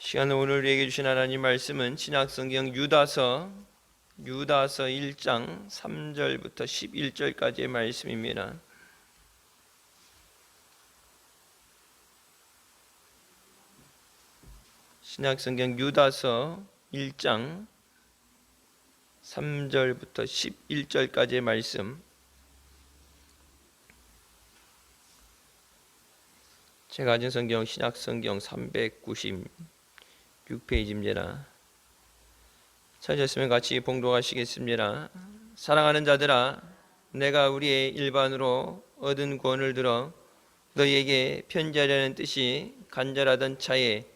시간을 오늘 우리에게 주신 하나님 말씀은 신약성경 유다서 1장 3절부터 11절까지의 말씀입니다. 신약성경 유다서 1장 3절부터 11절까지의 말씀. 제가 가진 성경 신약성경 396페이지입니다. 찾으셨으면 같이 봉독하시겠습니다. 사랑하는 자들아, 내가 우리의 일반으로 얻은 구원을 들어 너희에게 편지하려는 뜻이 간절하던 차에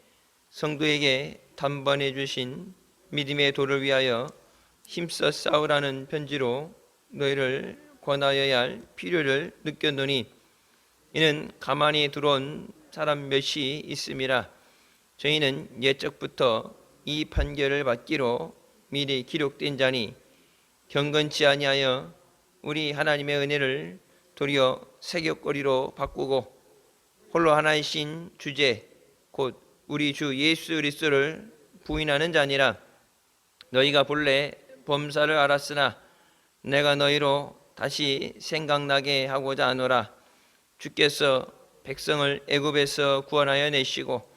성도에게 단번해 주신 믿음의 도를 위하여 힘써 싸우라는 편지로 너희를 권하여야 할 필요를 느꼈노니 이는 가만히 들어온 사람 몇이 있음이라. 저희는 옛적부터 이 판결을 받기로 미리 기록된 자니 경건치 아니하여 우리 하나님의 은혜를 도리어 세격거리로 바꾸고 홀로 하나이신 주제 곧 우리 주 예수 그리스도를 부인하는 자니라. 너희가 본래 범사를 알았으나 내가 너희로 다시 생각나게 하고자 하노라. 주께서 백성을 애굽에서 구원하여 내시고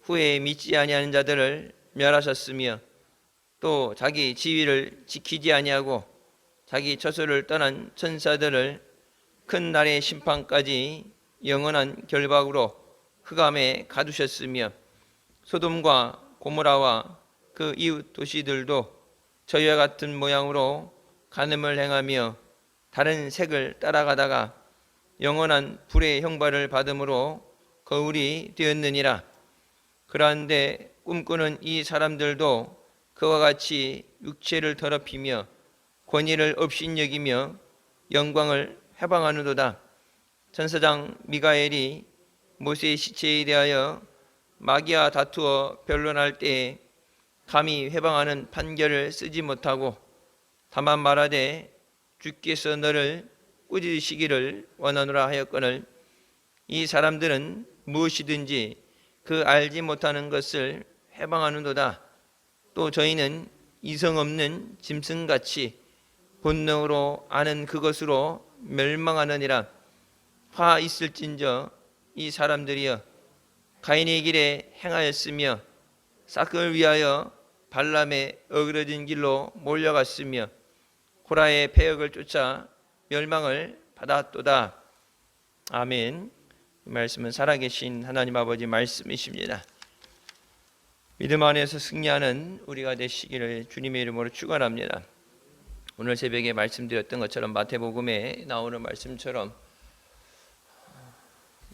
후에 믿지 아니하는 자들을 멸하셨으며 또 자기 지위를 지키지 아니하고 자기 처소를 떠난 천사들을 큰 날의 심판까지 영원한 결박으로 흑암에 가두셨으며 소돔과 고모라와 그 이웃 도시들도 저희와 같은 모양으로 간음을 행하며 다른 색을 따라가다가 영원한 불의 형벌을 받음으로 거울이 되었느니라. 그러한데 꿈꾸는 이 사람들도 그와 같이 육체를 더럽히며 권위를 업신여기며 영광을 해방하는도다. 천사장 미가엘이 모세의 시체에 대하여 마귀와 다투어 변론할 때에 감히 회방하는 판결을 쓰지 못하고 다만 말하되 주께서 너를 꾸짖으시기를 원하노라 하였거늘 이 사람들은 무엇이든지 그 알지 못하는 것을 해방하는도다. 또 저희는 이성 없는 짐승같이 본능으로 아는 그것으로 멸망하느니라. 화 있을진저 이 사람들이여 가인의 길에 행하였으며 삭을 위하여 발람의 어그러진 길로 몰려갔으며 고라의 패역을 쫓아 멸망을 받았도다. 아멘. 이 말씀은 살아계신 하나님 아버지 말씀이십니다. 믿음 안에서 승리하는 우리가 되시기를 주님의 이름으로 축원합니다. 오늘 새벽에 말씀드렸던 것처럼 마태복음에 나오는 말씀처럼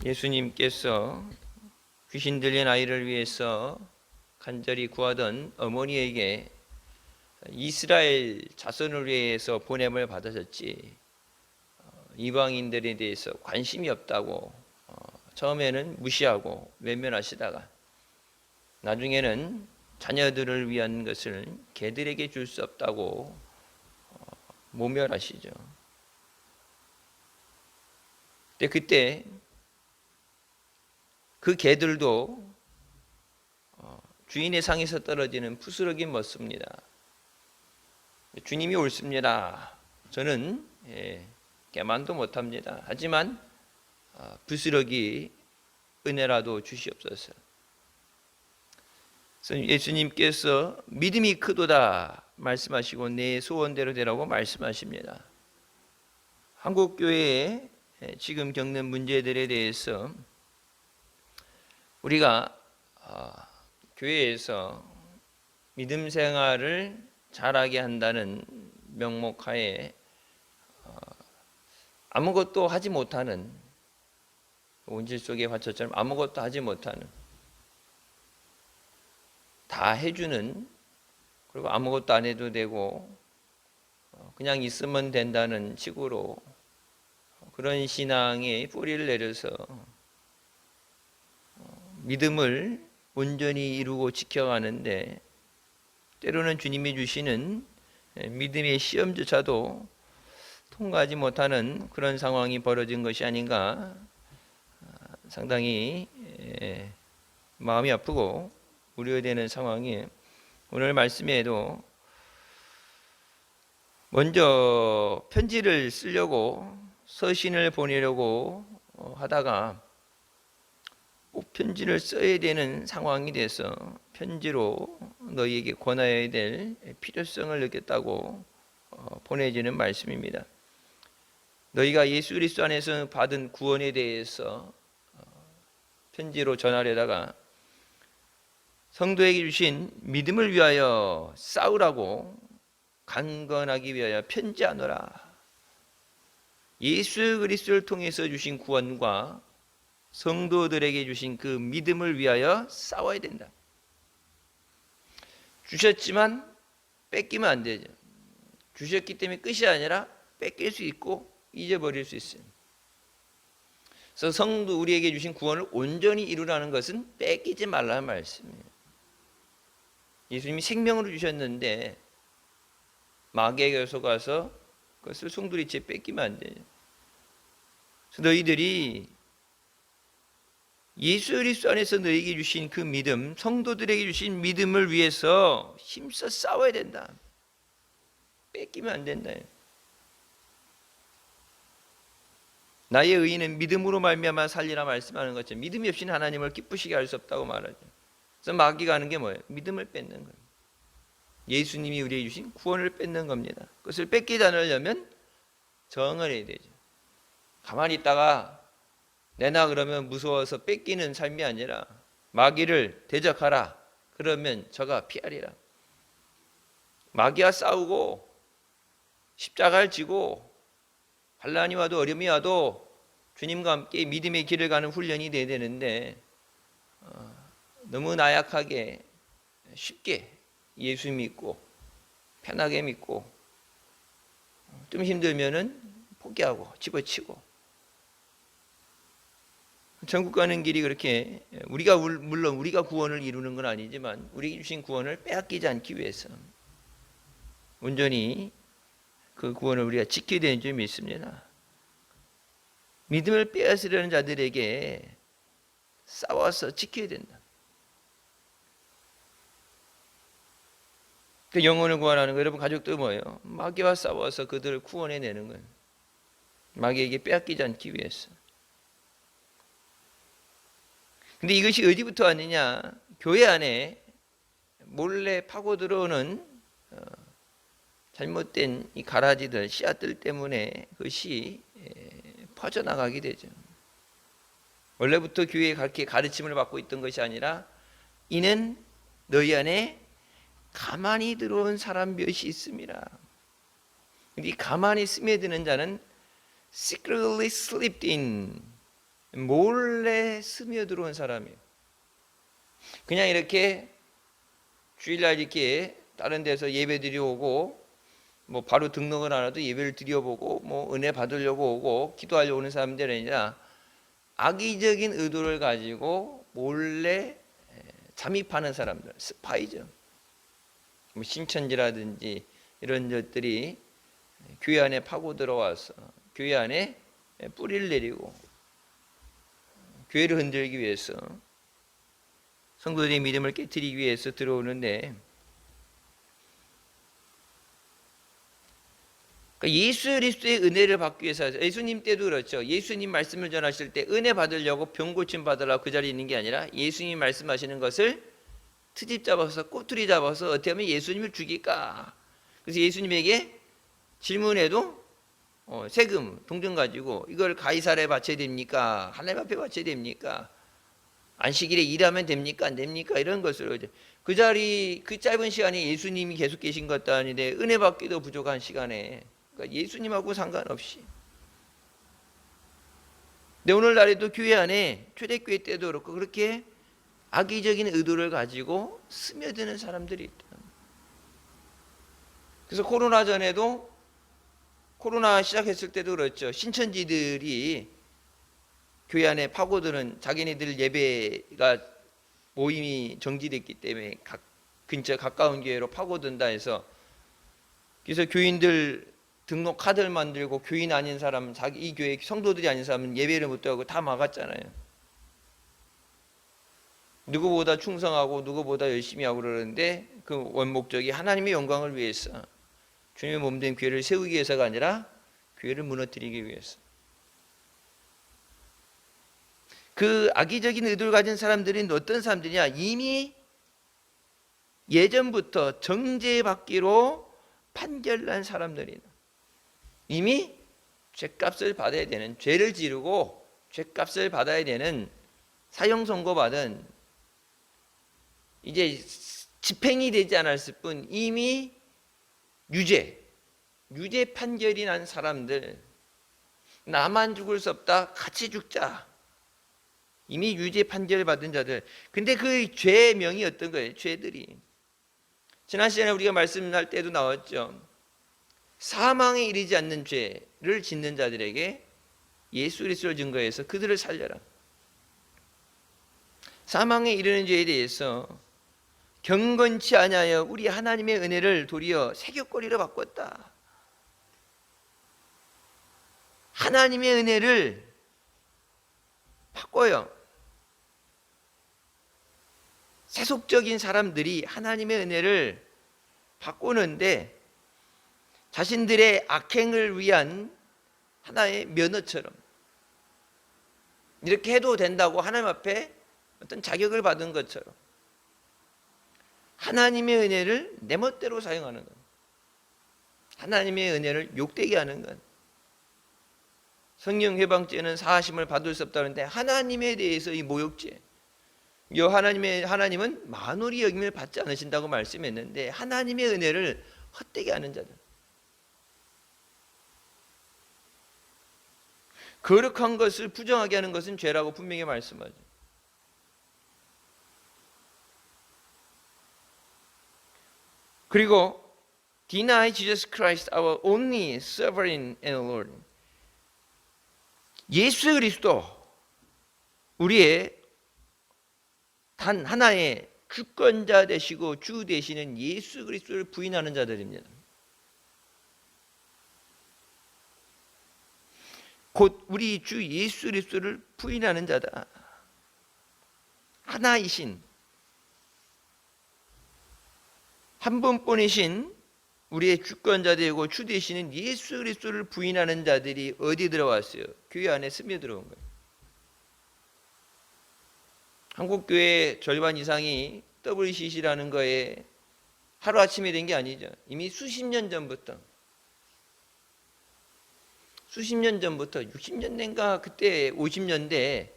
예수님께서 귀신 들린 아이를 위해서 간절히 구하던 어머니에게 이스라엘 자손을 위해서 보냄을 받으셨지 이방인들에 대해서 관심이 없다고 처음에는 무시하고 외면하시다가 나중에는 자녀들을 위한 것을 개들에게 줄 수 없다고 모멸하시죠. 그때 그 개들도 주인의 상에서 떨어지는 부스러기 먹습니다. 주님이 옳습니다. 저는 개만도 못합니다. 하지만 부스러기 은혜라도 주시옵소서. 예수님께서 믿음이 크도다 말씀하시고 내 소원대로 되라고 말씀하십니다. 한국교회에 지금 겪는 문제들에 대해서 우리가 교회에서 믿음 생활을 잘하게 한다는 명목하에 아무것도 하지 못하는 온실 속의 화초처럼 아무것도 하지 못하는 다 해주는 그리고 아무것도 안 해도 되고 그냥 있으면 된다는 식으로 그런 신앙에 뿌리를 내려서 믿음을 온전히 이루고 지켜가는데 때로는 주님이 주시는 믿음의 시험조차도 통과하지 못하는 그런 상황이 벌어진 것이 아닌가 상당히 마음이 아프고 우려되는 상황이 오늘 말씀에도 먼저 편지를 쓰려고 서신을 보내려고 하다가 꼭 편지를 써야 되는 상황이 돼서 편지로 너희에게 권하여야 될 필요성을 느꼈다고 보내지는 말씀입니다. 너희가 예수 그리스도 안에서 받은 구원에 대해서 편지로 전하려다가 성도에게 주신 믿음을 위하여 싸우라고 강건하기 위하여 편지하노라. 예수 그리스도를 통해서 주신 구원과 성도들에게 주신 그 믿음을 위하여 싸워야 된다. 주셨지만 뺏기면 안 되죠. 주셨기 때문에 끝이 아니라 뺏길 수 있고 잊어버릴 수 있어요. 그래서 성도 우리에게 주신 구원을 온전히 이루라는 것은 뺏기지 말라는 말씀이에요. 예수님이 생명으로 주셨는데 마귀에게 속아서 그것을 송두리째 뺏기면 안 돼요. 그래서 너희들이 예수 그리스도 안에서 너희에게 주신 그 믿음, 성도들에게 주신 믿음을 위해서 힘써 싸워야 된다. 뺏기면 안 된다. 나의 의인은 믿음으로 말미암아 살리라 말씀하는 것처럼 믿음이 없이는 하나님을 기쁘시게 할 수 없다고 말하죠. 그래서 마귀가 하는 게 뭐예요? 믿음을 뺏는 거예요. 예수님이 우리에게 주신 구원을 뺏는 겁니다. 그것을 뺏기지 않으려면 정을 해야 되죠. 가만히 있다가 내놔 그러면 무서워서 뺏기는 삶이 아니라 마귀를 대적하라. 그러면 저가 피하리라. 마귀와 싸우고 십자가를 지고 환난이 와도 어려움이 와도 주님과 함께 믿음의 길을 가는 훈련이 돼야 되는데 너무 나약하게 쉽게 예수 믿고 편하게 믿고 좀 힘들면은 포기하고 집어치고 천국 가는 길이 그렇게 물론 우리가 구원을 이루는 건 아니지만 우리에게 주신 구원을 빼앗기지 않기 위해서 온전히 그 구원을 우리가 지켜야 되는 줄 믿습니다. 믿음을 빼앗으려는 자들에게 싸워서 지켜야 된다. 그 영혼을 구원하는 거 여러분 가족들 뭐예요? 마귀와 싸워서 그들을 구원해내는 거예요. 마귀에게 빼앗기지 않기 위해서. 근데 이것이 어디부터 왔느냐? 교회 안에 몰래 파고 들어오는 잘못된 이 가라지들, 씨앗들 때문에 그것이 퍼져나가게 되죠. 원래부터 교회에 그렇게 가르침을 받고 있던 것이 아니라 이는 너희 안에 가만히 들어온 사람 몇이 있습니다. 이 가만히 스며드는 자는 secretly slipped in, 몰래 스며들어온 사람이에요. 그냥 이렇게 주일날 이렇게 다른 데서 예배 드려오고 뭐 바로 등록을 안 해도 예배를 드려보고 뭐 은혜 받으려고 오고 기도하려고 오는 사람들이 아니라 악의적인 의도를 가지고 몰래 잠입하는 사람들, 스파이죠. 뭐 신천지라든지 이런 것들이 교회 안에 파고 들어와서 교회 안에 뿌리를 내리고 교회를 흔들기 위해서 성도들의 믿음을 깨뜨리기 위해서 들어오는데 그러니까 예수 그리스도의 은혜를 받기 위해서 예수님 때도 그렇죠. 예수님 말씀을 전하실 때 은혜 받으려고 병 고침 받으려고 그 자리에 있는 게 아니라 예수님이 말씀하시는 것을 트집 잡아서 꼬투리 잡아서 어떻게 하면 예수님을 죽일까. 그래서 예수님에게 질문해도 세금 동전 가지고 이걸 가이사랴에 바쳐야 됩니까? 하나님 앞에 바쳐야 됩니까? 안식일에 일하면 됩니까? 안 됩니까? 이런 것을 그 자리 그 짧은 시간에 예수님이 계속 계신 것도 아닌데 은혜 받기도 부족한 시간에 그러니까 예수님하고 상관없이. 근데 오늘날에도 교회 안에 초대교회 때도 그렇고 그렇게 악의적인 의도를 가지고 스며드는 사람들이 있다. 그래서 코로나 전에도 코로나 시작했을 때도 그렇죠. 신천지들이 교회 안에 파고드는 자기네들 예배가 모임이 정지됐기 때문에 근처 가까운 교회로 파고든다 해서 그래서 교인들 등록 카드를 만들고 교인 아닌 사람 자기 이 교회 성도들이 아닌 사람은 예배를 못 하고 다 막았잖아요. 누구보다 충성하고 누구보다 열심히 하고 그러는데 그 원목적이 하나님의 영광을 위해서, 주님의 몸된 교회를 세우기 위해서가 아니라 교회를 무너뜨리기 위해서. 그 악의적인 의도를 가진 사람들은 어떤 사람들이냐? 이미 예전부터 정죄받기로 판결난 사람들이다. 이미 죄값을 받아야 되는, 죄를 지르고 죄값을 받아야 되는, 사형 선고받은, 이제 집행이 되지 않았을 뿐 이미 유죄 판결이 난 사람들, 나만 죽을 수 없다, 같이 죽자, 이미 유죄 판결을 받은 자들. 근데 그 죄명이 어떤 거예요? 죄들이 지난 시간에 우리가 말씀할 때도 나왔죠. 사망에 이르지 않는 죄를 짓는 자들에게 예수 그리스도를 증거해서 그들을 살려라. 사망에 이르는 죄에 대해서 경건치 아니하여 우리 하나님의 은혜를 도리어 세귑거리로 바꿨다. 하나님의 은혜를 바꿔요. 세속적인 사람들이 하나님의 은혜를 바꾸는데 자신들의 악행을 위한 하나의 면허처럼 이렇게 해도 된다고 하나님 앞에 어떤 자격을 받은 것처럼 하나님의 은혜를 내 멋대로 사용하는 것, 하나님의 은혜를 욕되게 하는 것. 성령 회방죄는 사하심을 받을 수 없다는데 하나님에 대해서 이 모욕죄, 하나님은 만홀히 여김을 받지 않으신다고 말씀했는데 하나님의 은혜를 헛되게 하는 자들, 거룩한 것을 부정하게 하는 것은 죄라고 분명히 말씀하죠. 그리고 deny Jesus Christ our only sovereign and Lord. 예수 그리스도 우리의 단 하나의 주권자 되시고 주 되시는 예수 그리스도를 부인하는 자들입니다. 곧 우리 주 예수 그리스도를 부인하는 자다. 하나이신, 한 분뿐이신 우리의 주권자 되고 주 되시는 예수 그리스도를 부인하는 자들이 어디 들어왔어요? 교회 안에 스며들어온 거예요. 한국 교회 절반 이상이 WCC라는 거에 하루아침에 된 게 아니죠. 이미 수십 년 전부터 60년 된가 그때 50년대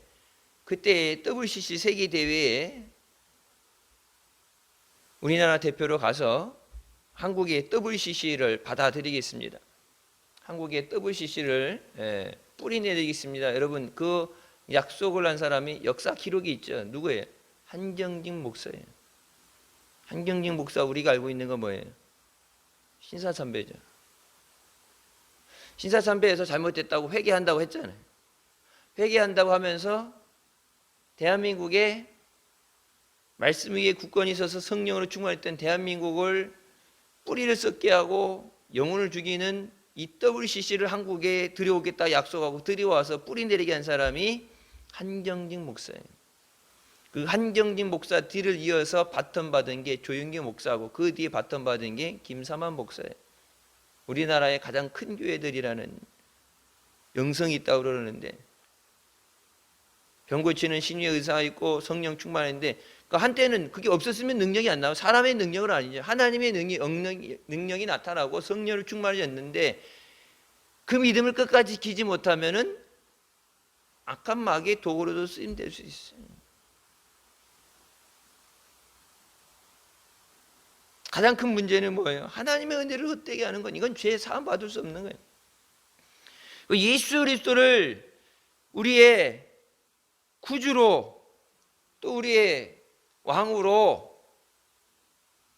그때 WCC 세계 대회에 우리나라 대표로 가서 한국의 WCC를 받아들이겠습니다. 한국의 WCC를 뿌리내리겠습니다. 여러분, 그 약속을 한 사람이 역사 기록이 있죠. 누구예요? 한경직 목사예요. 한경직 목사, 우리가 알고 있는 건 뭐예요? 신사참배죠. 신사참배에서 잘못됐다고 회개한다고 했잖아요. 회개한다고 하면서 대한민국에 말씀 위에 굳건히 서서 성령으로 충만했던 대한민국을 뿌리를 썩게 하고 영혼을 죽이는 이 WCC를 한국에 들여오겠다 약속하고 들여와서 뿌리 내리게 한 사람이 한경직 목사예요. 그 한경직 목사 뒤를 이어서 바톤 받은 게 조윤기 목사고 그 뒤에 바톤 받은 게 김삼환 목사예요. 우리나라의 가장 큰 교회들이라는 영성이 있다고 그러는데 병 고치는 신유의 의사가 있고 성령 충만했는데 그러니까 한때는 그게 없었으면 능력이 안 나와요. 사람의 능력은 아니죠. 하나님의 능력이 나타나고 성령을 충만해졌는데 그 믿음을 끝까지 지키지 못하면은 악한 마귀의 도구로도 쓰임될 수 있어요. 가장 큰 문제는 뭐예요? 하나님의 은혜를 헛되게 하는 건 이건 죄 사함 받을 수 없는 거예요. 예수 그리스도를 우리의 구주로 또 우리의 왕으로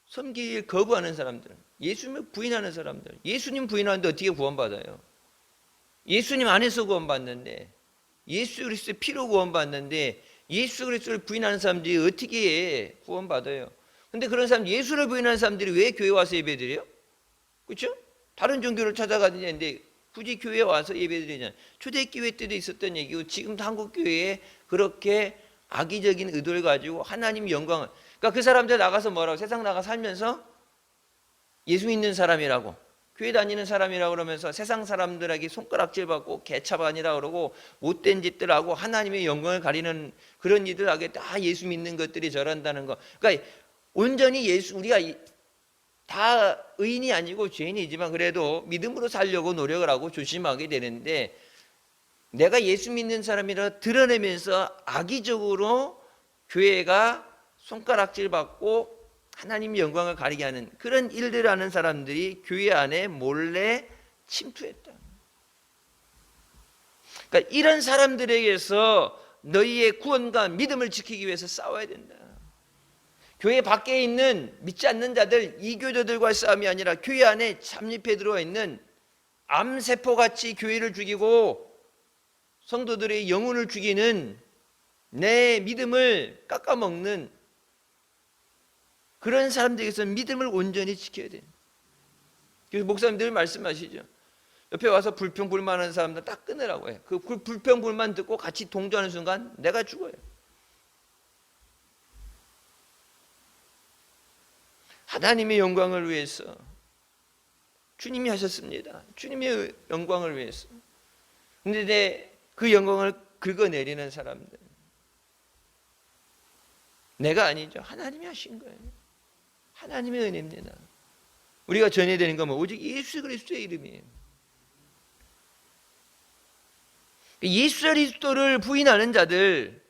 섬길 거부하는 사람들, 예수님 부인하는 사람들, 예수님 부인하는데 어떻게 구원받아요? 예수님 안에서 구원받는데, 예수 그리스도의 피로 구원받는데 예수 그리스도를 부인하는 사람들이 어떻게 구원받아요? 근데 그런 사람, 예수를 부인하는 사람들이 왜 교회 와서 예배드려요? 그렇죠? 다른 종교를 찾아가든지 했는데 굳이 교회에 와서 예배드리잖아요. 초대교회 때도 있었던 얘기고 지금도 한국 교회에 그렇게 악의적인 의도를 가지고 하나님 영광을, 그러니까 그 사람들 나가서 뭐라고, 세상 나가 살면서 예수 믿는 사람이라고, 교회 다니는 사람이라고 그러면서 세상 사람들에게 손가락질 받고 개차반이라 그러고 못된 짓들 하고 하나님의 영광을 가리는 그런 일들 하게 다 예수 믿는 것들이 저런다는 거. 그러니까 온전히 예수, 우리가 다 의인이 아니고 죄인이지만 그래도 믿음으로 살려고 노력을 하고 조심하게 되는데, 내가 예수 믿는 사람이라 드러내면서 악의적으로 교회가 손가락질 받고 하나님 영광을 가리게 하는 그런 일들을 하는 사람들이 교회 안에 몰래 침투했다. 그러니까 이런 사람들에게서 너희의 구원과 믿음을 지키기 위해서 싸워야 된다. 교회 밖에 있는 믿지 않는 자들, 이교도들과의 싸움이 아니라 교회 안에 잠입해 들어와 있는 암세포같이 교회를 죽이고 성도들의 영혼을 죽이는, 내 믿음을 깎아먹는 그런 사람들에게서 믿음을 온전히 지켜야 돼요. 그래서 목사님들 말씀하시죠. 옆에 와서 불평불만하는 사람들 딱 끊으라고 해요. 그 불평불만 듣고 같이 동조하는 순간 내가 죽어요. 하나님의 영광을 위해서 주님이 하셨습니다. 주님의 영광을 위해서. 근데 그 영광을 긁어내리는 사람들, 내가 아니죠. 하나님이 하신 거예요. 하나님의 은혜입니다. 우리가 전해야 되는 건 오직 예수 그리스도의 이름이에요. 예수 그리스도를 부인하는 자들,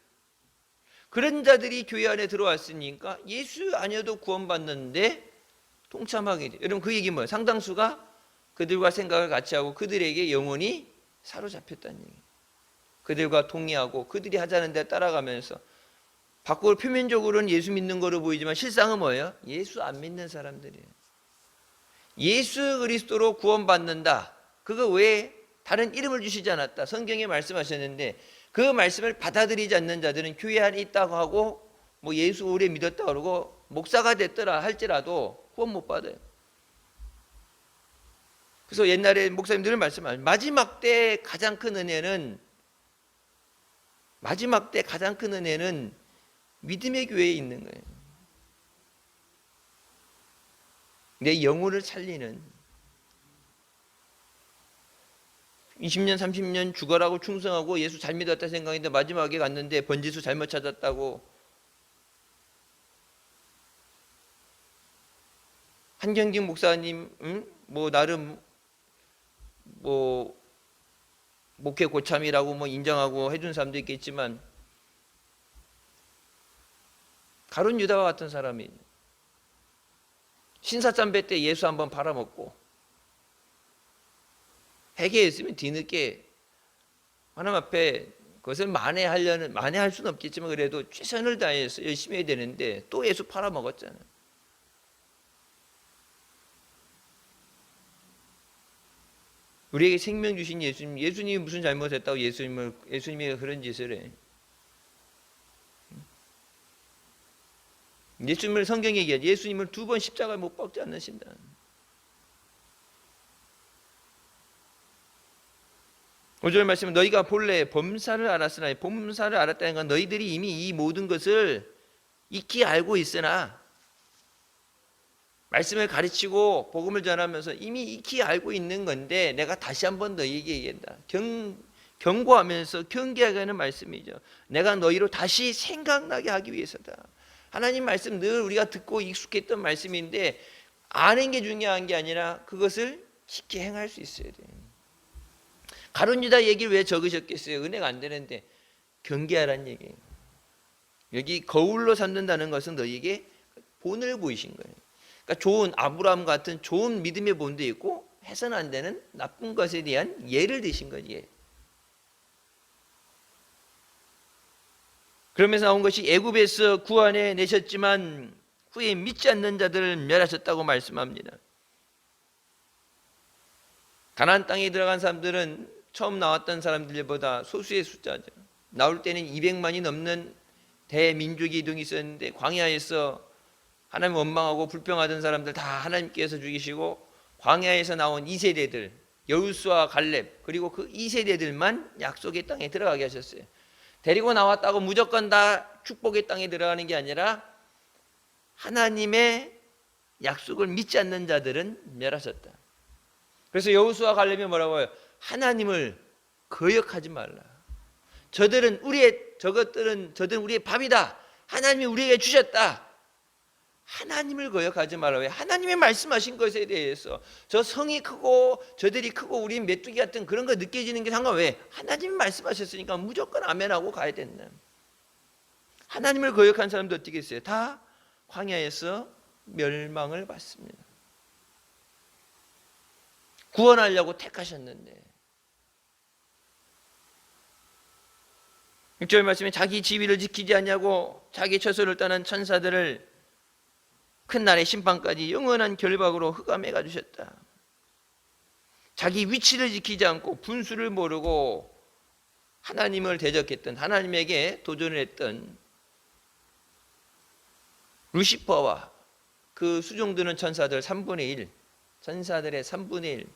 그런 자들이 교회 안에 들어왔으니까 예수 아니어도 구원받는데 동참하게 돼요. 여러분 그 얘기 뭐예요? 상당수가 그들과 생각을 같이 하고 그들에게 영혼이 사로잡혔다는 얘기예요. 그들과 동의하고 그들이 하자는 데 따라가면서, 밖으로 표면적으로는 예수 믿는 거로 보이지만 실상은 뭐예요? 예수 안 믿는 사람들이에요. 예수 그리스도로 구원받는다, 그거 외에 다른 이름을 주시지 않았다, 성경에 말씀하셨는데 그 말씀을 받아들이지 않는 자들은 교회 안에 있다고 하고 뭐 예수 오래 믿었다 그러고 목사가 됐더라 할지라도 구원 못 받아요. 그래서 옛날에 목사님들은 말씀하셨죠. 마지막 때 가장 큰 은혜는 믿음의 교회에 있는 거예요. 내 영혼을 살리는, 20년 30년 죽어라고 충성하고 예수 잘 믿었다 생각했는데 마지막에 갔는데 번지수 잘못 찾았다고, 한경직 목사님 뭐 나름 뭐 목회 고참이라고 뭐 인정하고 해준 사람도 있겠지만, 가룟 유다와 같은 사람이 신사참배 때 예수 한번 팔아먹고 회개했으면 뒤늦게 하나님 앞에 그것을 만회할 수는 없겠지만 그래도 최선을 다해서 열심히 해야 되는데 또 예수 팔아먹었잖아요. 우리에게 생명 주신 예수님이 무슨 잘못했다고 예수님이 그런 짓을 해? 예수님을 성경에 얘기하지, 예수님을 2번 십자가에 못 박지 않으신다. 오절 말씀은 너희가 본래 범사를 알았으나, 범사를 알았다는 건 너희들이 이미 이 모든 것을 익히 알고 있으나, 말씀을 가르치고 복음을 전하면서 이미 익히 알고 있는 건데 내가 다시 한번 너희에게 얘기한다. 경고하면서 경계하게 하는 말씀이죠. 내가 너희로 다시 생각나게 하기 위해서다. 하나님 말씀 늘 우리가 듣고 익숙했던 말씀인데 아는 게 중요한 게 아니라 그것을 쉽게 행할 수 있어야 돼요. 가룟 유다 얘기를 왜 적으셨겠어요? 은혜가 안 되는데. 경계하라는 얘기예요. 여기 거울로 삼는다는 것은 너희에게 본을 보이신 거예요. 그러니까 좋은 아브라함 같은 좋은 믿음의 본도 있고 해서는 안 되는 나쁜 것에 대한 예를 드신 거지. 그러면서 나온 것이 애굽에서 구원해 내셨지만 후에 믿지 않는 자들을 멸하셨다고 말씀합니다. 가나안 땅에 들어간 사람들은 처음 나왔던 사람들보다 소수의 숫자죠. 나올 때는 200만이 넘는 대민족이 이동이 있었는데 광야에서 하나님 원망하고 불평하던 사람들 다 하나님께서 죽이시고 광야에서 나온 2세대들 여호수아 갈렙 그리고 그 2세대들만 약속의 땅에 들어가게 하셨어요. 데리고 나왔다고 무조건 다 축복의 땅에 들어가는 게 아니라 하나님의 약속을 믿지 않는 자들은 멸하셨다. 그래서 여호수아 갈렙이 뭐라고 해요? 하나님을 거역하지 말라. 저들은 우리의 밥이다. 하나님이 우리에게 주셨다. 하나님을 거역하지 말라. 왜? 하나님의 말씀하신 것에 대해서 저 성이 크고 저들이 크고 우리 메뚜기 같은 그런 거 느껴지는 게 상관. 왜? 하나님이 말씀하셨으니까 무조건 아멘하고 가야 된다. 하나님을 거역한 사람도 어떻게 했어요? 다 광야에서 멸망을 받습니다. 구원하려고 택하셨는데 6절 말씀에 자기 지위를 지키지 않냐고 자기 처소를 떠난 천사들을 큰 날의 심판까지 영원한 결박으로 흑암에 가두셨다. 자기 위치를 지키지 않고 분수를 모르고 하나님을 대적했던, 하나님에게 도전을 했던 루시퍼와 그 수종드는 천사들 3분의 1, 천사들의 3분의 1.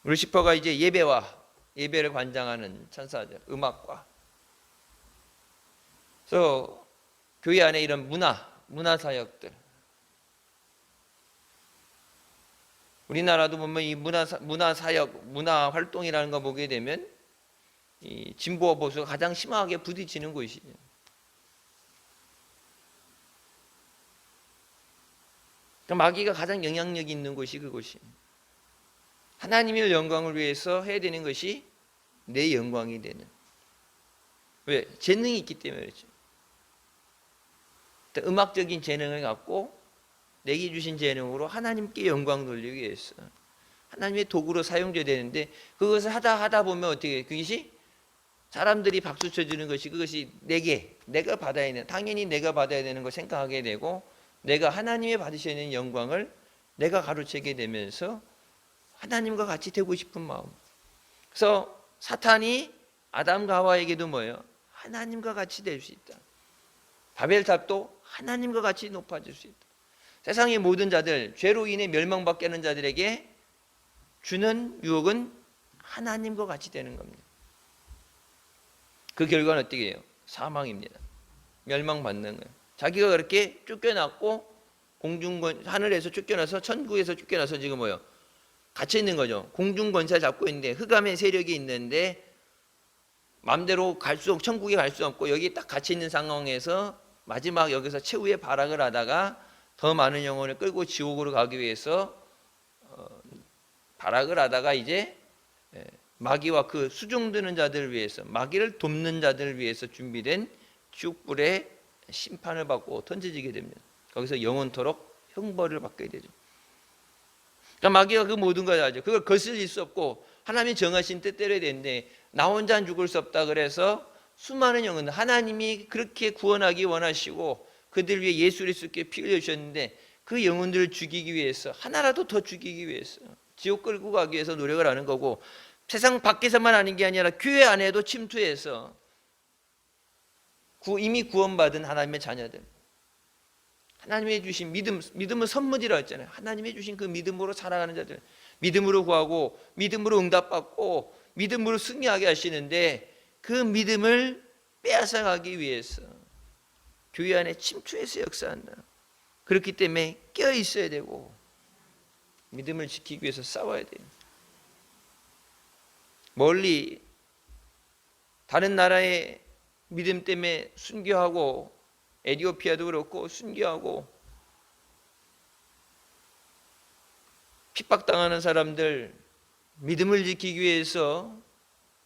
루시퍼가 이제 예배를 관장하는 천사들, 음악과. 그래서 교회 안에 이런 문화 사역들. 우리나라도 보면 이 문화 사역, 문화 활동이라는 거 보게 되면 이 진보와 보수가 가장 심하게 부딪히는 곳이죠. 마귀가 가장 영향력이 있는 곳이 그곳이. 하나님의 영광을 위해서 해야 되는 것이 내 영광이 되는. 왜? 재능이 있기 때문에 그렇죠. 음악적인 재능을 갖고 내게 주신 재능으로 하나님께 영광 돌리기 위해서 하나님의 도구로 사용돼야 되는데 그것을 하다 보면 어떻게 해요? 그것이 사람들이 박수 쳐주는 것이 그것이 내가 받아야 되는, 당연히 내가 받아야 되는 걸 생각하게 되고 내가 하나님의 받으셔야 되는 영광을 내가 가로채게 되면서 하나님과 같이 되고 싶은 마음. 그래서 사탄이 아담과 하와에게도 뭐예요? 하나님과 같이 될 수 있다. 바벨탑도 하나님과 같이 높아질 수 있다. 세상의 모든 자들, 죄로 인해 멸망받게 하는 자들에게 주는 유혹은 하나님과 같이 되는 겁니다. 그 결과는 어떻게 해요? 사망입니다. 멸망받는 거예요. 자기가 그렇게 쫓겨났고 하늘에서 쫓겨나서 천국에서 쫓겨나서 지금 뭐예요? 갇혀 있는 거죠. 공중권세 잡고 있는데 흑암의 세력이 있는데 마음대로 천국에 갈 수 없고 여기 딱 갇혀 있는 상황에서 마지막 여기서 최후의 발악을 하다가 더 많은 영혼을 끌고 지옥으로 가기 위해서 발악을 하다가 이제 마귀와 그 수종드는 자들을 위해서, 마귀를 돕는 자들을 위해서 준비된 지옥불에 심판을 받고 던져지게 됩니다. 거기서 영원토록 형벌을 받게 되죠. 그러니까 마귀가 그 모든 걸 알죠. 그걸 거슬릴 수 없고 하나님이 정하신 뜻대로 해야 되는데 나 혼자는 죽을 수 없다 그래서 수많은 영혼들, 하나님이 그렇게 구원하기 원하시고 그들 위해 예수 그리스도께 피 흘려주셨는데 그 영혼들을 죽이기 위해서, 하나라도 더 죽이기 위해서 지옥 끌고 가기 위해서 노력을 하는 거고, 세상 밖에서만 하는 게 아니라 교회 안에도 침투해서 이미 구원받은 하나님의 자녀들, 하나님이 주신 믿음은 선물이라고 했잖아요. 하나님이 주신 그 믿음으로 살아가는 자들, 믿음으로 구하고 믿음으로 응답받고 믿음으로 승리하게 하시는데 그 믿음을 빼앗아가기 위해서 교회 안에 침투해서 역사한다. 그렇기 때문에 깨어 있어야 되고 믿음을 지키기 위해서 싸워야 돼요. 멀리 다른 나라의 믿음 때문에 순교하고, 에티오피아도 그렇고 순교하고 핍박당하는 사람들 믿음을 지키기 위해서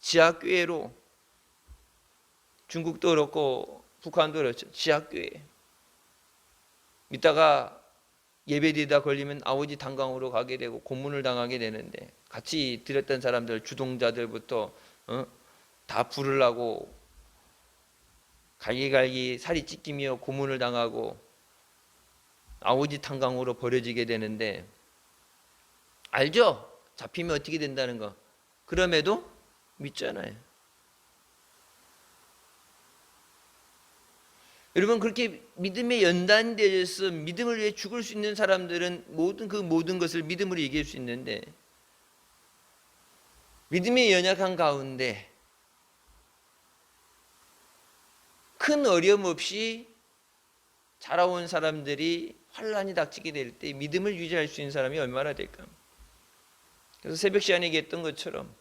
지하교회로, 중국도 그렇고 북한도 그렇죠, 지하교회 믿다가 예배드리다 걸리면 아오지 단강으로 가게 되고 고문을 당하게 되는데, 같이 드렸던 사람들, 주동자들부터 다 부르려고 갈기갈기 살이 찢기며 고문을 당하고 아오지 탄강으로 버려지게 되는데, 알죠? 잡히면 어떻게 된다는 거. 그럼에도 믿잖아요. 여러분, 그렇게 믿음에 연단되어서 믿음을 위해 죽을 수 있는 사람들은 모든 것을 믿음으로 이길 수 있는데, 믿음에 연약한 가운데 큰 어려움 없이 자라온 사람들이 환란이 닥치게 될 때 믿음을 유지할 수 있는 사람이 얼마나 될까? 그래서 새벽 시간에 얘기했던 것처럼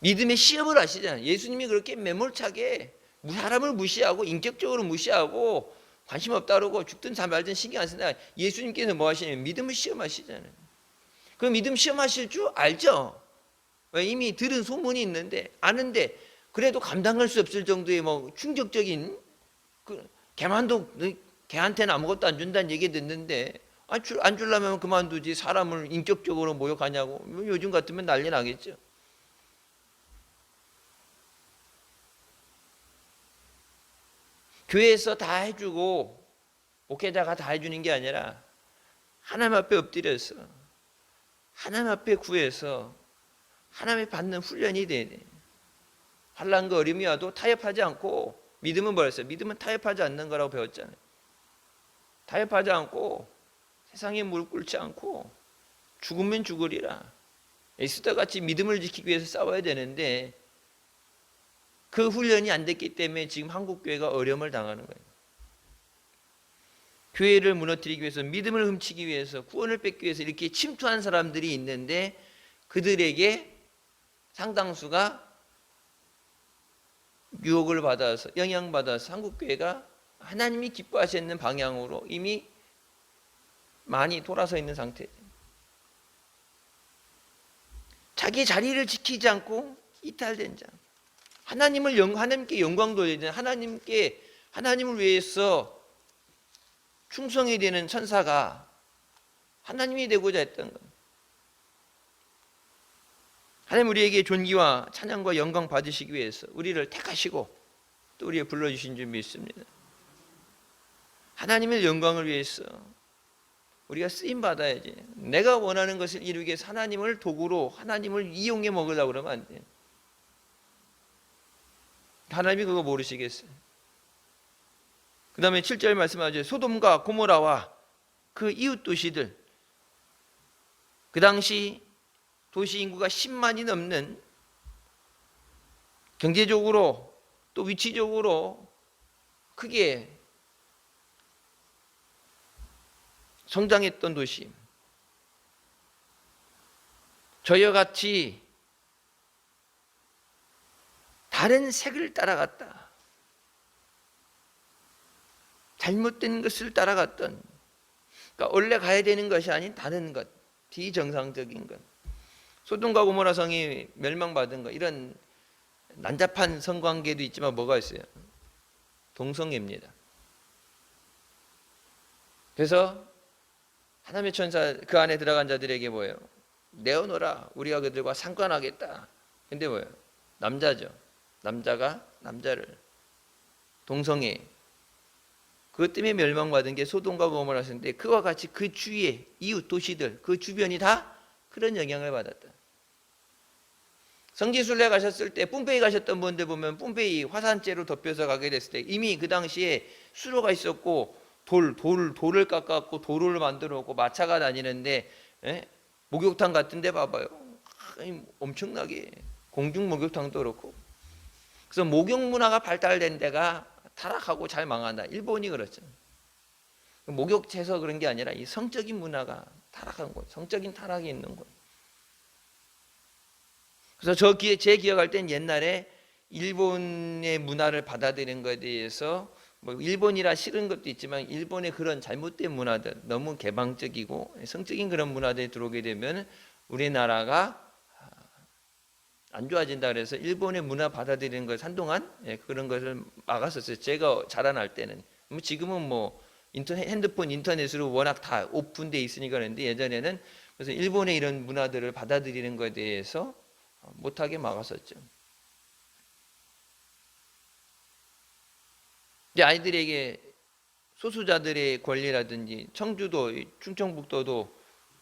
믿음의 시험을 하시잖아요. 예수님이 그렇게 매몰차게 사람을 무시하고 인격적으로 무시하고 관심 없다 그러고 죽든 말든 신경 안 쓴다. 예수님께서 뭐 하시냐면 믿음을 시험하시잖아요. 그 믿음 시험하실 줄 알죠? 이미 들은 소문이 있는데 아는데 그래도 감당할 수 없을 정도의 뭐 충격적인 걔한테는 아무것도 안 준다는 얘기 듣는데 안 주려면 그만두지 사람을 인격적으로 모욕하냐고. 요즘 같으면 난리 나겠죠. 교회에서 다 해주고 목회자가 다 해주는 게 아니라 하나님 앞에 엎드려서 하나님 앞에 구해서 하나님이 받는 훈련이 돼야 돼. 환난과 어려움이 와도 타협하지 않고, 믿음은 뭐랬어요? 믿음은 타협하지 않는 거라고 배웠잖아요. 타협하지 않고 세상에 무릎 꿇지 않고 죽으면 죽으리라. 에스더같이 믿음을 지키기 위해서 싸워야 되는데 그 훈련이 안 됐기 때문에 지금 한국 교회가 어려움을 당하는 거예요. 교회를 무너뜨리기 위해서, 믿음을 훔치기 위해서, 구원을 뺏기 위해서 이렇게 침투한 사람들이 있는데 그들에게 상당수가 유혹을 받아서, 영향받아서 한국 교회가 하나님이 기뻐하시는 방향으로 이미 많이 돌아서 있는 상태죠. 자기 자리를 지키지 않고 이탈된 자, 하나님께 영광 돌려야 되는, 하나님을 위해서 충성이 되는 천사가 하나님이 되고자 했던 것. 하나님 우리에게 존귀와 찬양과 영광 받으시기 위해서 우리를 택하시고 또 우리를 불러주신 줄 믿습니다. 하나님의 영광을 위해서 우리가 쓰임 받아야지. 내가 원하는 것을 이루기 위해서 하나님을 도구로, 하나님을 이용해 먹으려고 그러면 안 돼. 하나님이 그거 모르시겠어요. 그 다음에 7절 말씀하죠. 소돔과 고모라와 그 이웃 도시들, 그 당시 도시 인구가 10만이 넘는, 경제적으로 또 위치적으로 크게 성장했던 도시, 저희와 같이 다른 색을 따라갔다, 잘못된 것을 따라갔던, 그러니까 원래 가야 되는 것이 아닌 다른 것, 비정상적인 것, 소돔과 고모라 성이 멸망받은 것, 이런 난잡한 성관계도 있지만 뭐가 있어요? 동성애입니다. 그래서 하나님의 천사 그 안에 들어간 자들에게 뭐예요? 내어놓으라, 우리가 그들과 상관하겠다. 근데 뭐예요? 남자죠. 남자가 남자를, 동성애, 그것 때문에 멸망받은 게 소돔과 고모라였는데, 그와 같이 그 주위의 이웃 도시들, 그 주변이 다 그런 영향을 받았다. 성지순례 가셨을 때 뿜페이 가셨던 분들 보면 뿜페이 화산재로 덮여서 가게 됐을 때 이미 그 당시에 수로가 있었고 돌을 깎았고 돌을 만들어 놓고 마차가 다니는데, 목욕탕 같은 데 봐봐요. 엄청나게 공중 목욕탕도 그렇고. 그래서 목욕 문화가 발달된 데가 타락하고 잘 망한다. 일본이 그렇죠. 목욕제서 그런 게 아니라 이 성적인 문화가 타락한 거예요. 성적인 타락이 있는 거예요. 그래서 제 기억할 땐 옛날에 일본의 문화를 받아들이는 것에 대해서 뭐 일본이라 싫은 것도 있지만 일본의 그런 잘못된 문화들, 너무 개방적이고 성적인 그런 문화들이 들어오게 되면 우리나라가 안 좋아진다 그래서 일본의 문화 받아들이는 걸 한동안 그런 것을 막았었어요. 제가 자라날 때는. 지금은 뭐 핸드폰, 인터넷으로 워낙 다 오픈돼 있으니까 그런데 예전에는 그래서 일본의 이런 문화들을 받아들이는 것에 대해서 못하게 막았었죠. 이제 아이들에게 소수자들의 권리라든지, 청주도, 충청북도도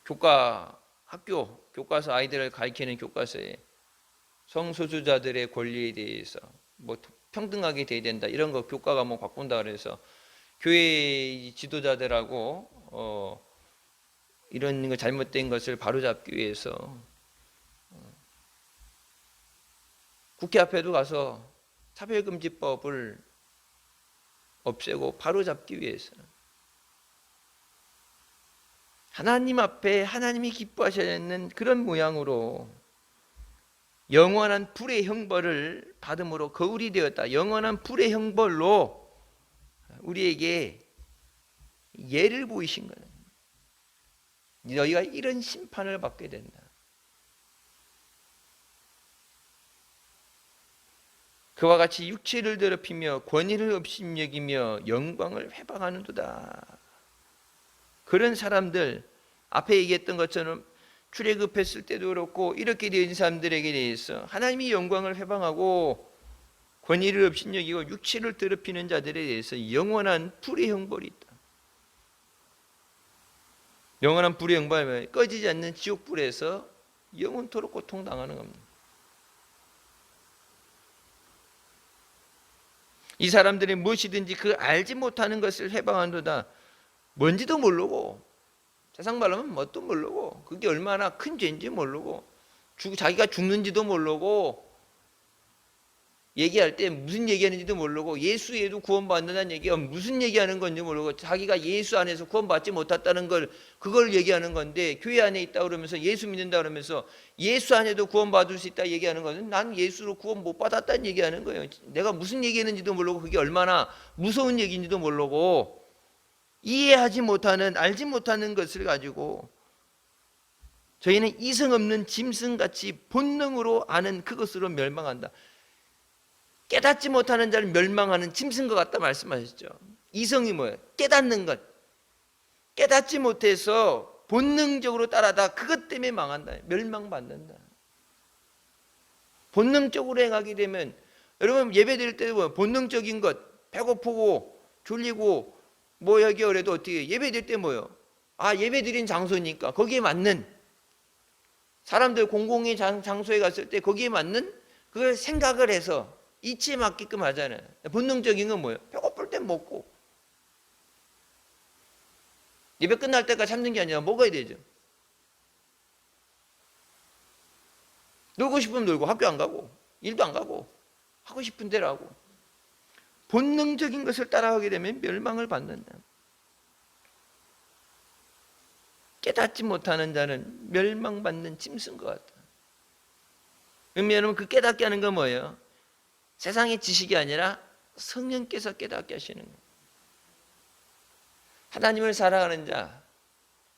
교과서 아이들을 가르치는 교과서에 성소수자들의 권리에 대해서 뭐 평등하게 돼야 된다, 이런 거 교과 과목 바꾼다 그래서 교회 지도자들하고 이런 거 잘못된 것을 바로잡기 위해서 국회 앞에도 가서 차별금지법을 없애고 바로잡기 위해서 하나님 앞에 하나님이 기뻐하셔야 하는 그런 모양으로 영원한 불의 형벌을 받음으로 거울이 되었다. 영원한 불의 형벌로 우리에게 예를 보이신 거예요. 너희가 이런 심판을 받게 된다. 그와 같이 육체를 더럽히며 권위를 업신여기며 영광을 회방하는도다. 그런 사람들, 앞에 얘기했던 것처럼 출애굽했을 때도 그렇고 이렇게 된 사람들에게 대해서 하나님이 영광을 회방하고 권위를 업신여기고 육체를 더럽히는 자들에 대해서 영원한 불의 형벌이 있다. 영원한 불의 형벌은 꺼지지 않는 지옥불에서 영원토록 고통당하는 겁니다. 이 사람들이 무엇이든지 그 알지 못하는 것을 회방한도다. 뭔지도 모르고, 세상 말로 하면 뭣도 모르고, 그게 얼마나 큰 죄인지 모르고, 자기가 죽는지도 모르고, 얘기할 때 무슨 얘기하는지도 모르고, 예수 외에도 구원받는다는 얘기가 무슨 얘기하는 건지 모르고, 자기가 예수 안에서 구원받지 못했다는 걸, 그걸 얘기하는 건데, 교회 안에 있다 그러면서 예수 믿는다 그러면서 예수 안에도 구원받을 수 있다 얘기하는 것은 난 예수로 구원 못 받았다는 얘기하는 거예요. 내가 무슨 얘기했는지도 모르고, 그게 얼마나 무서운 얘기인지도 모르고, 이해하지 못하는, 알지 못하는 것을 가지고 저희는 이성 없는 짐승같이 본능으로 아는 그것으로 멸망한다. 깨닫지 못하는 자를 멸망하는 짐승과 같다 말씀하셨죠. 이성이 뭐예요? 깨닫는 것. 깨닫지 못해서 본능적으로 따라다 그것 때문에 망한다. 멸망받는다. 본능적으로 행하게 되면, 여러분 예배 드릴 때 본능적인 것, 배고프고 졸리고 뭐 여기 그래도 어떻게 예배 드릴 때 뭐요? 예배 드린 장소니까 거기에 맞는, 사람들 공공의 장소에 갔을 때 거기에 맞는 그걸 생각을 해서 이치에 맞게끔 하잖아요. 본능적인 건 뭐예요? 배고플 때 먹고, 예배 끝날 때까지 참는 게 아니라 먹어야 되죠. 놀고 싶으면 놀고, 학교 안 가고, 일도 안 가고, 하고 싶은 대로 하고. 본능적인 것을 따라가게 되면 멸망을 받는다. 깨닫지 못하는 자는 멸망받는 짐승과 같다. 그러면 여러분 그 깨닫게 하는 건 뭐예요? 세상의 지식이 아니라 성령께서 깨닫게 하시는 거예요. 하나님을 사랑하는 자,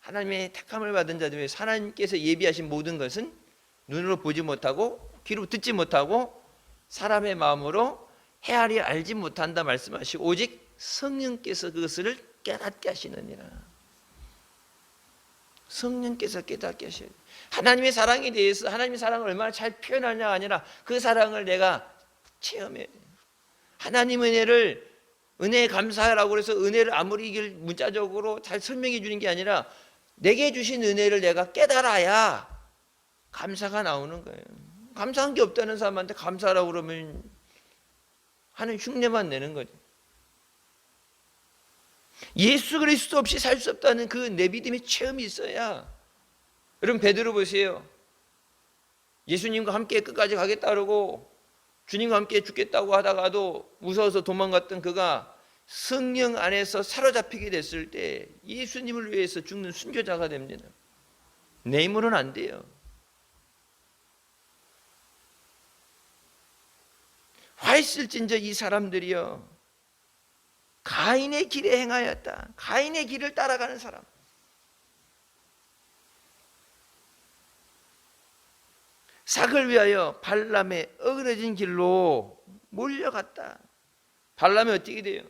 하나님의 택함을 받은 자들 위해 하나님께서 예비하신 모든 것은 눈으로 보지 못하고 귀로 듣지 못하고 사람의 마음으로 헤아리 알지 못한다 말씀하시고, 오직 성령께서 그것을 깨닫게 하시느니라. 성령께서 깨닫게 하셔야 돼요. 하나님의 사랑에 대해서, 하나님의 사랑을 얼마나 잘 표현하냐가 아니라 그 사랑을 내가 체험해야 돼요. 하나님 은혜에 감사하라고 해서 은혜를 아무리 이걸 문자적으로 잘 설명해 주는 게 아니라 내게 주신 은혜를 내가 깨달아야 감사가 나오는 거예요. 감사한 게 없다는 사람한테 감사하라고 그러면 하는 흉내만 내는 거죠. 예수 그리스도 없이 살 수 없다는 그 내 믿음의 체험이 있어야. 여러분 베드로 보세요. 예수님과 함께 끝까지 가겠다 그러고 주님과 함께 죽겠다고 하다가도 무서워서 도망갔던 그가 성령 안에서 사로잡히게 됐을 때 예수님을 위해서 죽는 순교자가 됩니다. 내 힘으로는 안 돼요. 화 있을진저 이 사람들이요 가인의 길에 행하였다. 가인의 길을 따라가는 사람. 삭을 위하여 발람의 어그러진 길로 몰려갔다. 발람이 어떻게 돼요?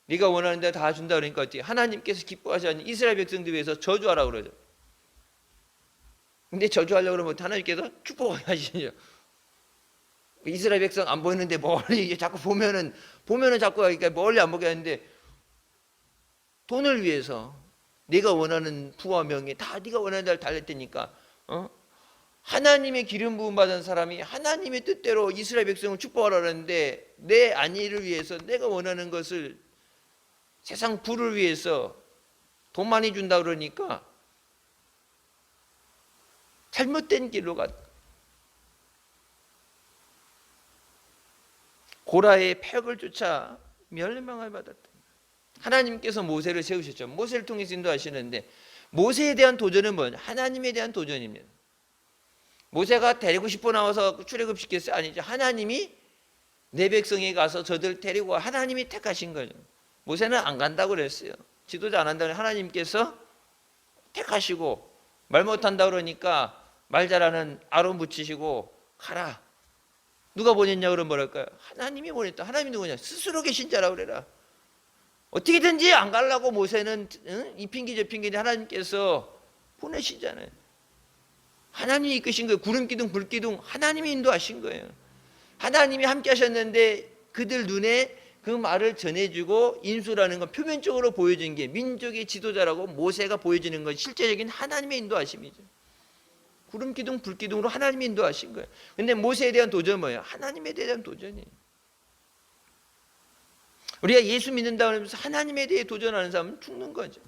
네가 원하는 데 다 준다 그러니까 어떻게? 하나님께서 기뻐하지 않는 이스라엘 백성들 위해서 저주하라고 그러죠. 근데 저주하려고 그러면 하나님께서 축복하시죠. 이스라엘 백성 안 보이는데 멀리 자꾸 보면은 자꾸 그러니까 멀리 안 보게 하는데, 돈을 위해서 네가 원하는 부와 명예 다 네가 원하는 대로 달릴 테니까 하나님의 기름 부음 받은 사람이 하나님의 뜻대로 이스라엘 백성을 축복하라 그러는데 내 안위를 위해서 내가 원하는 것을 세상 부를 위해서 돈 많이 준다 그러니까 잘못된 길로 갔다. 고라의 패역을 쫓아 멸망을 받았다. 하나님께서 모세를 세우셨죠. 모세를 통해서 인도하시는데 모세에 대한 도전은 뭐냐? 하나님에 대한 도전입니다. 모세가 데리고 싶어 나와서 출애굽시켰어요? 아니죠. 하나님이 내 백성에 가서 저들 데리고 하나님이 택하신 거죠. 모세는 안 간다고 그랬어요. 지도자 안 한다고 하나님께서 택하시고 말 못한다 그러니까 말 잘하는 아론 붙이시고 가라. 누가 보냈냐 그러면 뭐랄까요? 하나님이 보냈다. 하나님이 누구냐? 스스로 계신 자라고 그래라. 어떻게든지 안 가려고 모세는 이 핑계 저 핑계 하나님께서 보내시잖아요. 하나님이 이끄신 거예요. 구름 기둥 불 기둥 하나님이 인도하신 거예요. 하나님이 함께 하셨는데 그들 눈에 그 말을 전해주고 인수라는 건 표면적으로 보여진 게 민족의 지도자라고 모세가 보여지는 건 실제적인 하나님의 인도하심이죠. 구름 기둥 불 기둥으로 하나님이 인도하신 거예요. 근데 모세에 대한 도전은 뭐예요? 하나님에 대한 도전이에요. 우리가 예수 믿는다고 하면서 하나님에 대해 도전하는 사람은 죽는 거죠.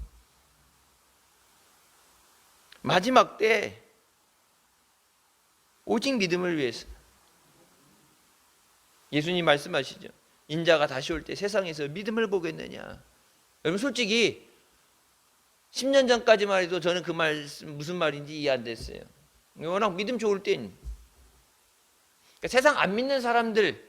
마지막 때 오직 믿음을 위해서 예수님 말씀하시죠. 인자가 다시 올 때 세상에서 믿음을 보겠느냐. 여러분 솔직히 10년 전까지만 해도 저는 그 말씀 무슨 말인지 이해 안 됐어요. 워낙 믿음 좋을 땐 그러니까 세상 안 믿는 사람들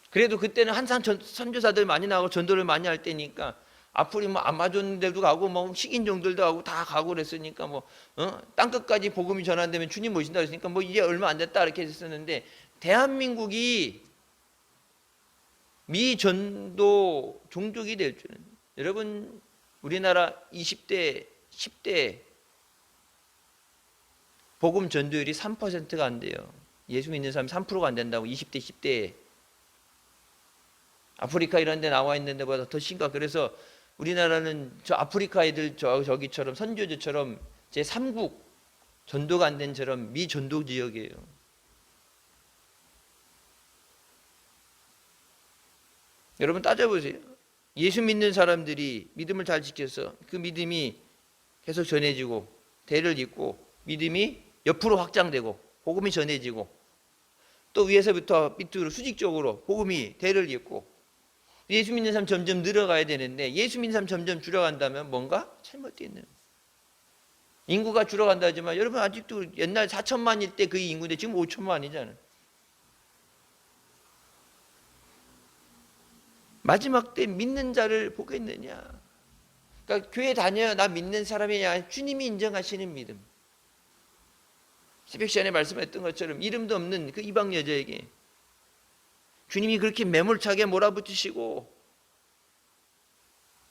그래도 그때는 항상 선교사들 많이 나오고 전도를 많이 할 때니까 앞으로 뭐 아마존들도 가고 뭐 식인종들도 가고 다 가고 그랬으니까 뭐 땅끝까지 복음이 전환되면 주님 모신다 그랬으니까 뭐 이제 얼마 안 됐다 이렇게 했었는데 대한민국이 미전도 종족이 될 줄은 여러분 우리나라 20대 10대 복음 전도율이 3%가 안 돼요. 예수 믿는 사람이 3%가 안 된다고 20대 10대에 아프리카 이런 데 나와 있는 데보다 더 심각. 그래서 우리나라는 저 아프리카 애들 저기처럼 선교지처럼 제3국 전도가 안 된 처럼 미전도 지역이에요. 여러분 따져보세요. 예수 믿는 사람들이 믿음을 잘 지켜서 그 믿음이 계속 전해지고 대를 잇고 믿음이 옆으로 확장되고 복음이 전해지고 또 위에서부터 밑으로 수직적으로 복음이 대를 잇고 예수 믿는 사람 점점 늘어가야 되는데 예수 믿는 사람 점점 줄어간다면 뭔가 잘못되어 있는 인구가 줄어간다 하지만 여러분 아직도 옛날 4천만일 때 그 인구인데 지금 5천만이잖아요. 마지막 때 믿는 자를 보겠느냐. 그러니까 교회 다녀야 나 믿는 사람이냐. 주님이 인정하시는 믿음. 새벽 시간에 말씀했던 것처럼 이름도 없는 그 이방 여자에게 주님이 그렇게 매몰차게 몰아붙이시고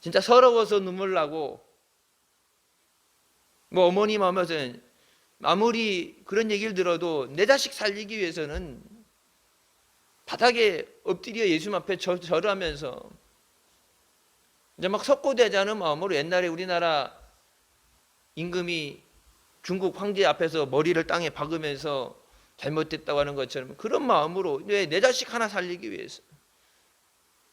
진짜 서러워서 눈물 나고 뭐 어머님 하면서 아무리 그런 얘기를 들어도 내 자식 살리기 위해서는 바닥에 엎드려 예수님 앞에 절하면서 이제 막 석고대자는 마음으로 옛날에 우리나라 임금이 중국 황제 앞에서 머리를 땅에 박으면서 잘못됐다고 하는 것처럼 그런 마음으로 내 자식 하나 살리기 위해서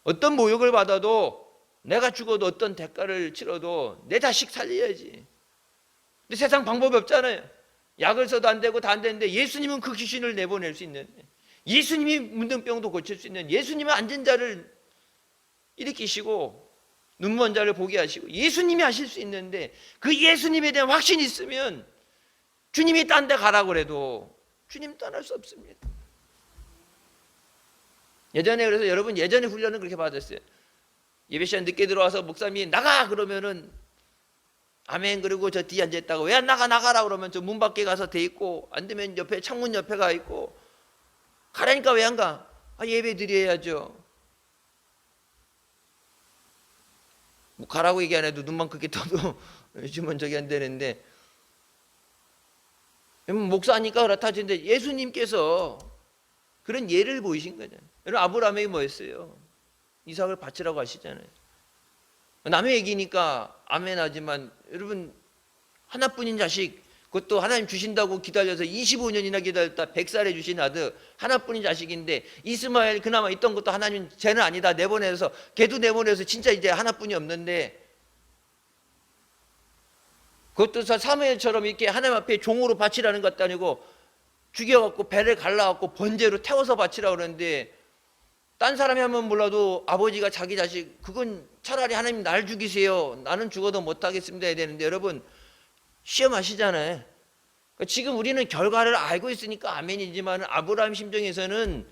어떤 모욕을 받아도 내가 죽어도 어떤 대가를 치러도 내 자식 살려야지. 근데 세상 방법이 없잖아요. 약을 써도 안 되고 다 안 되는데 예수님은 그 귀신을 내보낼 수 있는, 예수님이 문둥병도 고칠 수 있는, 예수님은 앉은 자를 일으키시고 눈먼 자를 보게 하시고 예수님이 하실 수 있는데 그 예수님에 대한 확신이 있으면 주님이 딴 데 가라고 그래도 주님 떠날 수 없습니다. 예전에 그래서 여러분 예전에 훈련은 그렇게 받았어요. 예배 시간 늦게 들어와서 목사님이 나가 그러면은 아멘 그러고 저 뒤에 앉아있다가 왜 안 나가라 그러면 저 문 밖에 가서 돼 있고 안 되면 옆에 창문 옆에 가 있고 가라니까 왜 안 가? 예배 드려야죠. 뭐 가라고 얘기 안 해도 눈만 크게 떠도 요즘은 저기 안 되는데 목사니까 그렇다 하는데 예수님께서 그런 예를 보이신 거잖아요. 여러분 아브라함에게 뭐였어요? 이삭을 바치라고 하시잖아요. 남의 얘기니까 아멘 하지만 여러분 하나뿐인 자식 그것도 하나님 주신다고 기다려서 25년이나 기다렸다 100살에 주신 아들 하나뿐인 자식인데 이스마엘 그나마 있던 것도 하나님 쟤는 아니다 내보내서 걔도 내보내서 진짜 이제 하나뿐이 없는데 그것도 사무엘처럼 이렇게 하나님 앞에 종으로 바치라는 것도 아니고 죽여갖고 배를 갈라갖고 번제로 태워서 바치라 그러는데 딴 사람이 하면 몰라도 아버지가 자기 자식 그건 차라리 하나님 날 죽이세요. 나는 죽어도 못하겠습니다 해야 되는데 여러분 시험하시잖아요. 그러니까 지금 우리는 결과를 알고 있으니까 아멘이지만 아브라함 심정에서는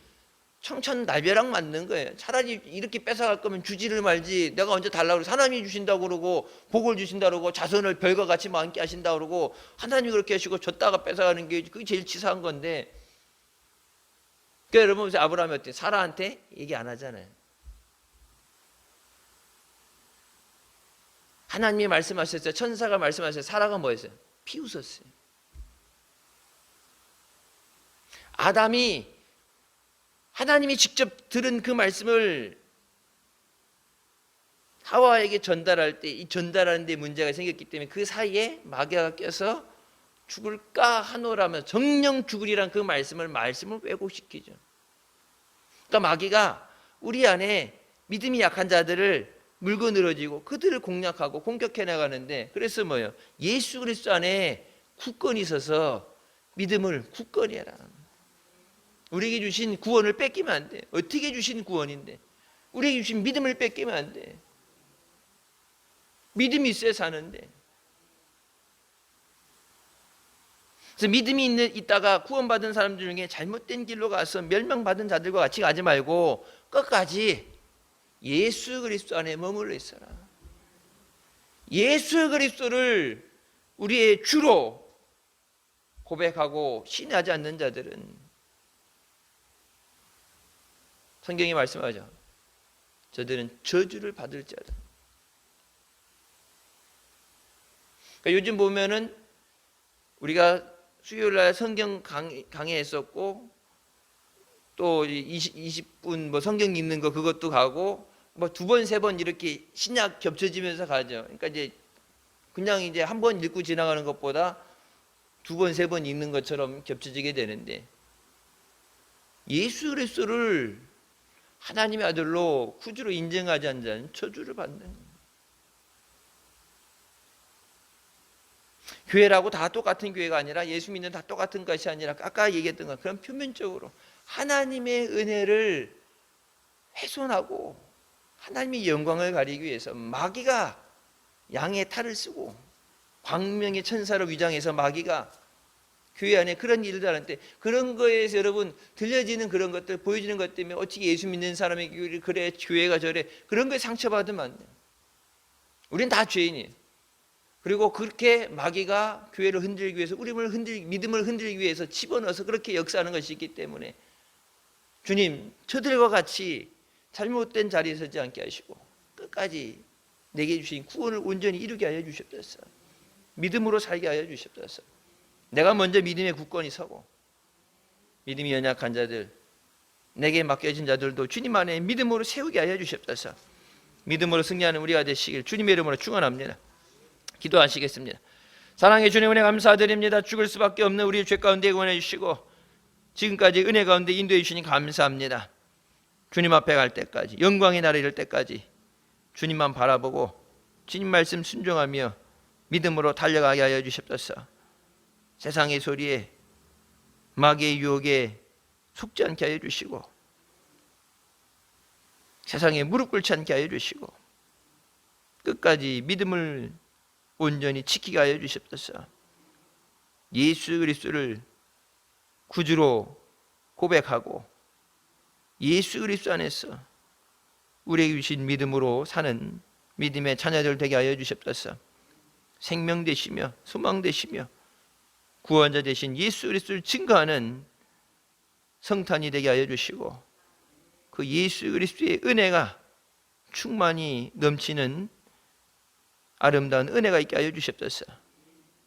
청천날벼락 맞는 거예요. 차라리 이렇게 뺏어갈 거면 주지를 말지. 내가 언제 달라고 그러고 하나님이 주신다고 그러고 복을 주신다고 그러고 자손을 별과 같이 많게 하신다고 그러고 하나님이 그렇게 하시고 줬다가 뺏어가는 게 그게 제일 치사한 건데. 그러니까 여러분 아브라함이 어때요? 사라한테 얘기 안 하잖아요. 하나님이 말씀하셨어요. 천사가 말씀하셨어요. 사라가 뭐 했어요? 비웃었어요. 아담이 하나님이 직접 들은 그 말씀을 하와에게 전달할 때 이 전달하는 데 문제가 생겼기 때문에 그 사이에 마귀가 껴서 죽을까 하노라며 정령 죽으리란 그 말씀을 왜곡시키죠. 그러니까 마귀가 우리 안에 믿음이 약한 자들을 물고 늘어지고 그들을 공략하고 공격해 나가는데 그래서 뭐예요? 예수 그리스도 안에 굳건히 있어서 믿음을 굳건히 해라. 우리에게 주신 구원을 뺏기면 안 돼. 어떻게 주신 구원인데 우리에게 주신 믿음을 뺏기면 안 돼. 믿음이 있어야 사는데. 그래서 믿음이 있다가 구원받은 사람들 중에 잘못된 길로 가서 멸망받은 자들과 같이 가지 말고 끝까지 예수 그리스도 안에 머물러 있어라. 예수 그리스도를 우리의 주로 고백하고 신뢰하지 않는 자들은 성경이 말씀하죠. 저들은 저주를 받을 자다. 그러니까 요즘 보면은 우리가 수요일날 성경 강의했었고 또 20분 뭐 성경 읽는 거 그것도 가고 뭐 두 번 세 번 이렇게 신약 겹쳐지면서 가죠. 그러니까 이제 그냥 이제 한 번 읽고 지나가는 것보다 두 번 세 번 읽는 것처럼 겹쳐지게 되는데 예수 그리스도를 하나님의 아들로 구주로 인정하지 않는 자는 저주를 받는 거예요. 교회라고 다 똑같은 교회가 아니라 예수 믿는 다 똑같은 것이 아니라 아까 얘기했던 것 그런 표면적으로 하나님의 은혜를 훼손하고 하나님의 영광을 가리기 위해서 마귀가 양의 탈을 쓰고 광명의 천사로 위장해서 마귀가 교회 안에 그런 일을 하는데 그런 거에서 여러분 들려지는 그런 것들 보여지는 것 때문에 어떻게 예수 믿는 사람의 그래 교회가 저래 그런 거에 상처받으면 안 돼요. 우린 다 죄인이에요. 그리고 그렇게 마귀가 교회를 흔들기 위해서 믿음을 흔들기 위해서 집어넣어서 그렇게 역사하는 것이 있기 때문에 주님 저들과 같이 잘못된 자리에 서지 않게 하시고 끝까지 내게 주신 구원을 온전히 이루게 하여 주시옵소서. 믿음으로 살게 하여 주시옵소서. 내가 먼저 믿음의 굳건히 서고 믿음이 연약한 자들 내게 맡겨진 자들도 주님 안에 믿음으로 세우게 하여 주시옵소서. 믿음으로 승리하는 우리가 되시길 주님의 이름으로 축원합니다. 기도하시겠습니다. 사랑해 주님 은혜 감사드립니다. 죽을 수밖에 없는 우리 죄 가운데 구원해 주시고 지금까지 은혜 가운데 인도해 주시니 감사합니다. 주님 앞에 갈 때까지 영광의 날에 이를 때까지 주님만 바라보고 주님 말씀 순종하며 믿음으로 달려가게 하여 주시옵소서. 세상의 소리에 마귀의 유혹에 속지 않게 하여 주시고 세상에 무릎 꿇지 않게 하여 주시고 끝까지 믿음을 온전히 지키게 하여 주시옵소서. 예수 그리스도를 구주로 고백하고 예수 그리스도 안에서 우리에게 주신 믿음으로 사는 믿음의 자녀들 되게 하여 주시옵소서. 생명 되시며 소망 되시며 구원자 되신 예수 그리스도를 증거하는 성탄이 되게 하여 주시고 그 예수 그리스도의 은혜가 충만히 넘치는 아름다운 은혜가 있게 하여 주시옵소서.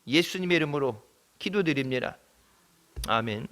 예수님의 이름으로 기도드립니다. 아멘.